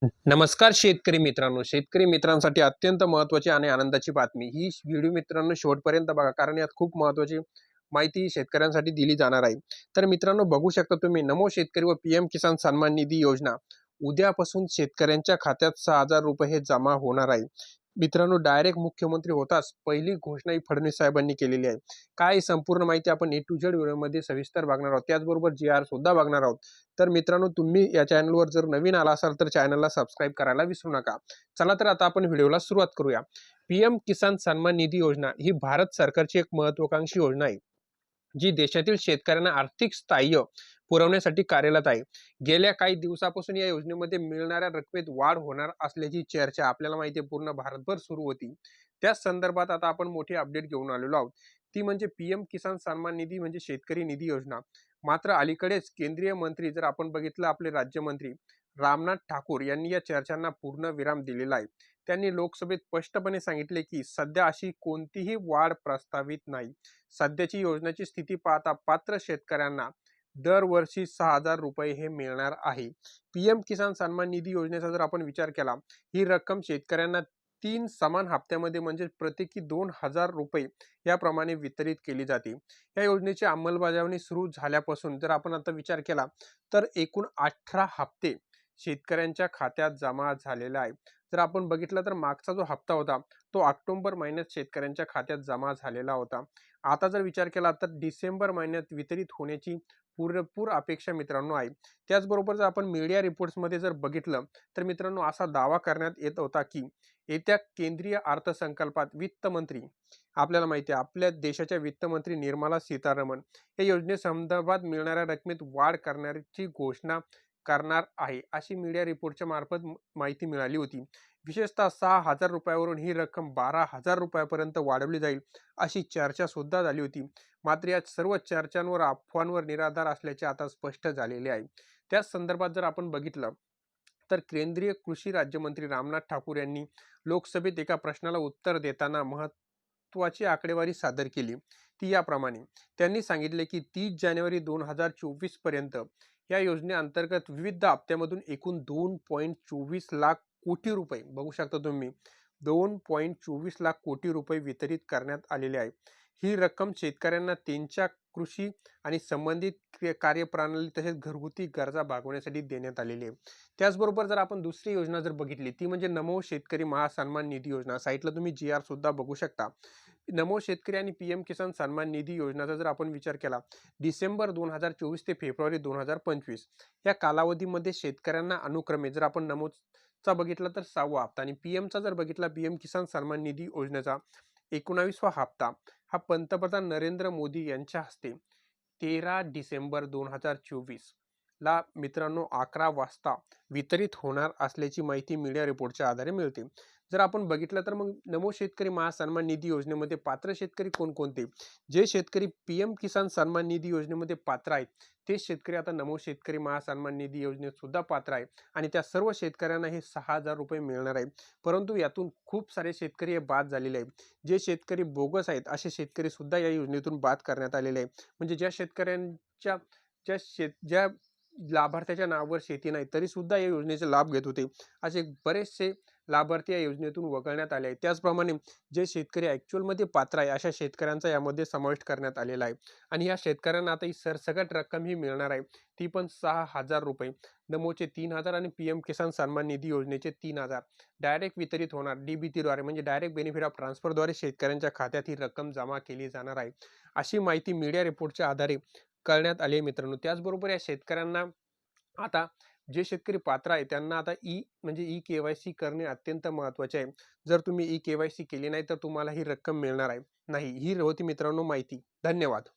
नमस्कार शेतकरी मित्रांनो. शेतकरी मित्रांसाठी अत्यंत महत्त्वाची आणि आनंदाची बातमी. ही व्हिडिओ मित्रांनो शेवटपर्यंत बघा, कारण यात खूप महत्त्वाची माहिती शेतकऱ्यांसाठी दिली जाणार आहे. तर मित्रांनो बघू शकता तुम्ही, नमो शेतकरी व पीएम किसान सन्मान निधी योजना उद्यापासून शेतकऱ्यांच्या खात्यात ₹6,000 हे जमा होणार आहे. मित्रांनो डायरेक्ट मुख्यमंत्री होताच पहिली घोषणा ही फडणवीस साहेबांनी केलेली आहे. काय संपूर्ण माहिती आपण ए टू झेड व्हिडिओमध्ये सविस्तर बघणार आहोत. त्याचबरोबर जी-आर सुद्धा बघणार आहोत. तर मित्रांनो तुम्ही या चॅनलवर जर नवीन आला असाल तर चॅनलला सबस्क्राईब करायला विसरू नका. चला तर आता आपण व्हिडिओला सुरुवात करूया. पीएम किसान सन्मान निधी योजना ही भारत सरकारची एक महत्वाकांक्षी योजना आहे, जी देशातील शेतकऱ्यांना आर्थिक स्थाय्य पुरवण्यासाठी कार्यरत आहे. गेल्या काही दिवसापासून या योजनेमध्ये मिळणाऱ्या रकमेत वाढ होणार असल्याची चर्चा आपल्याला माहिती आहे पूर्ण भारतभर सुरू होती. त्याच संदर्भात आता आपण मोठी अपडेट घेऊन आलेलो आहोत. ती म्हणजे पीएम किसान सन्मान निधी म्हणजे शेतकरी निधी योजना. मात्र अलीकडेच केंद्रीय मंत्री जर आपण बघितलं, आपले राज्यमंत्री रामनाथ ठाकूर यांनी या चर्चांना पूर्ण विराम दिलेला आहे. त्यांनी लोकसभेत स्पष्टपणे सांगितले की सध्या अशी कोणतीही वाढ प्रस्तावित नाही. सध्याची योजनेची स्थिती पाहता पात्र शेतकऱ्यांना दरवर्षी ₹6,000 हे मिळणार आहे. पीएम किसान सन्मान निधी योजनेचा जर आपण विचार केला, ही रक्कम शेतकऱ्यांना 3 समान हप्त्यामध्ये म्हणजे प्रत्येकी ₹2,000 याप्रमाणे वितरित केली जाते. या योजनेची अंमलबजावणी सुरू झाल्यापासून जर आपण आता विचार केला, तर एकूण 18 हप्ते शेतकऱ्यांच्या खात्यात जमा झालेला आहे. जर आपण बघितलं तर मागचा जो हप्ता होता तो ऑक्टोबर महिन्यात शेतकऱ्यांच्या खात्यात जमा झालेला होता. आता जर विचार केला तर डिसेंबर महिन्यात वितरित होण्याची पुरेपूर अपेक्षा मित्रांनो आहे. त्याचबरोबर जर आपण मीडिया रिपोर्ट्समध्ये जर बघितलं, तर मित्रांनो असा दावा करण्यात येत होता की येत्या केंद्रीय अर्थसंकल्पात वित्तमंत्री, आपल्याला माहिती आहे आपल्या देशाच्या वित्तमंत्री निर्मला सीतारामन या योजनेसंदर्भात मिळणाऱ्या रकमेत वाढ करण्याची घोषणा करणार आहे, अशी मीडिया रिपोर्टच्या मार्फत माहिती मिळाली होती. विशेषतः ₹6,000 ही रक्कम ₹12,000 वाढवली जाईल, अशी चर्चा सुद्धा झाली होती. मात्र या सर्व चर्चांवर अफवांवर निराधार असल्याचे आता स्पष्ट झालेले आहे. त्याच संदर्भात जर आपण बघितलं, तर केंद्रीय कृषी राज्यमंत्री रामनाथ ठाकूर यांनी लोकसभेत एका प्रश्नाला उत्तर देताना महत्त्वाची आकडेवारी सादर केली. ती याप्रमाणे त्यांनी सांगितले की 30 जानेवारी 2024 पर्यंत या योजनेअंतर्गत विविध हप्त्यामधून एकूण 2.24 लाख कोटी रुपये, बघू शकता तुम्ही, 2.24 लाख कोटी रुपये वितरित करण्यात आलेले आहे. ही रक्कम शेतकऱ्यांना त्यांच्या कृषी आणि संबंधित कार्यप्रणाली तसेच घरगुती गरजा भागवण्यासाठी देण्यात आलेली आहे. त्याचबरोबर जर आपण दुसरी योजना जर बघितली, ती म्हणजे नमो शेतकरी महासन्मान निधी योजना. साईटला तुम्ही जी-आर सुद्धा बघू शकता. नमो शेतकरी आणि पीएम किसान सन्मान निधी योजनेचा जर आपण विचार केला, डिसेंबर 2024 ते फेब्रुवारी 2025 या कालावधीमध्ये शेतकऱ्यांना अनुक्रमे जर आपण नमोचा बघितला तर 6वा हप्ता आणि पीएमचा जर बघितला, पीएम किसान सन्मान निधी योजनेचा 19वा हप्ता हा पंतप्रधान नरेंद्र मोदी यांच्या हस्ते 13 डिसेंबर 2024 ला मित्रांनो 11 वाजता वितरित होणार असल्याची माहिती मीडिया रिपोर्टच्या आधारे मिळते. जर आपण बघितलं तर मग नमो शेतकरी महासन्मान निधी योजनेमध्ये पात्र शेतकरी कोणकोणते? जे शेतकरी पीएम किसान सन्मान निधी योजनेमध्ये पात्र आहेत, तेच शेतकरी आता नमो शेतकरी महासन्मान निधी योजनेत सुद्धा पात्र आहे आणि त्या सर्व शेतकऱ्यांना हे ₹6,000 मिळणार आहे. परंतु यातून खूप सारे शेतकरी हे बाद झालेले आहेत. जे शेतकरी बोगस आहेत असे शेतकरी सुद्धा या योजनेतून बाद करण्यात आलेले आहे. म्हणजे ज्या शेतकऱ्यांच्या ज्या लाभार्थ्याच्या नावावर शेती नाही तरी सुद्धा या योजनेचा लाभ घेत होते, असे बरेचसे लाभार्थी या योजनेतून वगळण्यात आले आहेत. त्याचप्रमाणे जे शेतकरी ॲक्च्युअलमध्ये पात्र आहे अशा शेतकऱ्यांचा यामध्ये समावेश करण्यात आलेला आहे आणि या शेतकऱ्यांना आता ही सरसकट रक्कम ही मिळणार आहे, ती पण ₹6,000. नमोचे 3,000 आणि पीएम किसान सन्मान निधी योजनेचे 3,000 डायरेक्ट वितरित होणार डीबीटीद्वारे, म्हणजे डायरेक्ट बेनिफिट ऑफ ट्रान्सफरद्वारे शेतकऱ्यांच्या खात्यात ही रक्कम जमा केली जाणार आहे, अशी माहिती मीडिया रिपोर्टच्या आधारे कळण्यात आली आहे मित्रांनो. त्याचबरोबर या शेतकऱ्यांना आता जे शेतकरी पात्र आहे त्यांना आता म्हणजे ई-केवायसी करणे अत्यंत महत्त्वाचे आहे. जर तुम्ही ई-केवायसी केली नाही तर तुम्हाला ही रक्कम मिळणार आहे नाही. ही होती मित्रांनो माहिती. धन्यवाद.